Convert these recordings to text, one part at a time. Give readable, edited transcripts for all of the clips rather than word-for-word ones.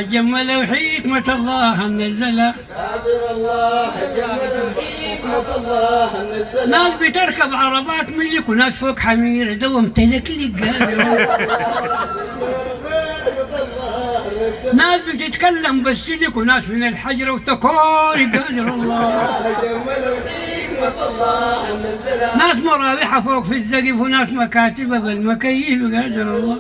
جمل وحكمة الله نزلها. ناظر الله جمل وحكمة الله نزلها. ناس بتركب عربات ملك وناس فوق حميرة دوم تلكلك ناس بتتكلم بالسلك وناس من الحجرة وتكوري قادر الله. جمل وحكمة الله نزلها. ناس مراوحة فوق في الزقف وناس مكاتبة بالمكيف قادر الله.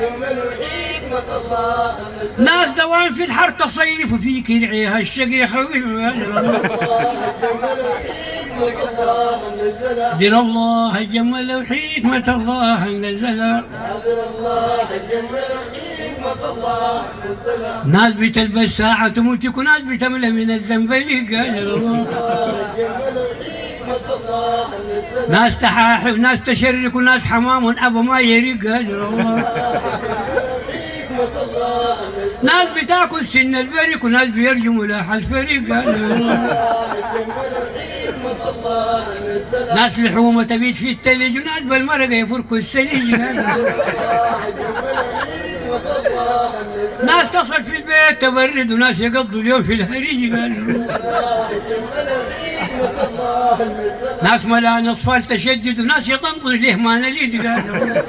جمل وحكمة الله نزلها. ناس دوام في الحر تصيف وفي كرعيها الشقي خويف قادر الله. دير الله جمل وحكمة الله نزلها. ناس بتلبس ساعة تموتك وناس بتملى من الزنبلق قادر الله. ناس تحاحي وناس تشرك وناس حمام ابو ما يريق قادر الله. ناس بتاكل سن البرك وناس بيرجموا لاح الفريق قادر الله. ناس لحومة تبيت في التلج وناس بالمرقة يفركوا السلج قادر الله. ناس تصل في البيت تبرد وناس يقضوا اليوم في الهريج قادر الله. ناس ملان اطفال تشدد وناس يطنطن ليه ما نليد قادر الله.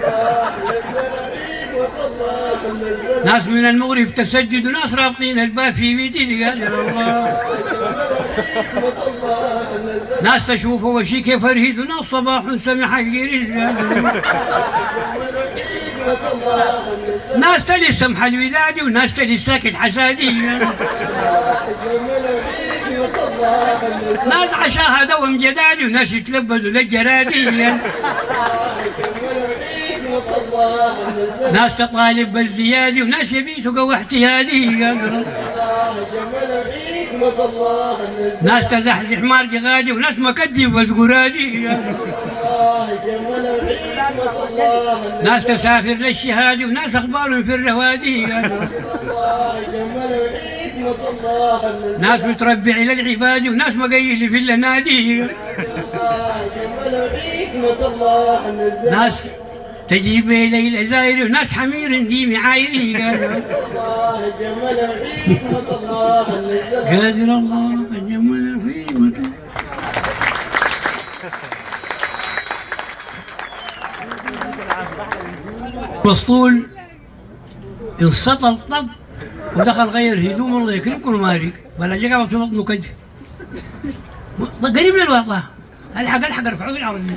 ناس من المغرب تسجد وناس رابطين الباب في بيتي قادر الله. ناس تشوفه وشي كيف رهيد وناس صباح سمح الجريد قادر الله. ناس تلي سمح الولادي وناس تلي ساكت حسادي. ناس عشاها دوم جدادي وناس يتلبدوا للجرادي. ناس تطالب بالزيادة وناس يبيتوا قوة احتيادي. ناس تزحزح مارق غادي وناس مكدب وزقرادي. ناس تسافر للشهادة وناس اخبارهم في الروادي. ناس متربع للعباد وناس مقيل في النادي. ناس تجيب إلي الزاير وناس حمير دي معايري. قادر الله جمل وحكمة. مسطول انسطل طب ودخل غير هدوم الله يكرمكم مارك بلا جا في بطنه كده قريب من الوطا. الحق رفعوه العربية.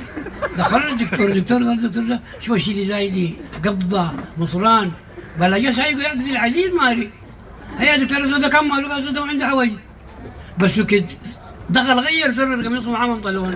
دخل الدكتور قال دكتور شوف الشيء اللي زي دي قبضة مصران بلا جا سايق يقضي العديد مارك. هيا دكتور زوده كمل قال زوده عنده حوايج بس كده دخل غير زر القميص ومعاه بنطلون.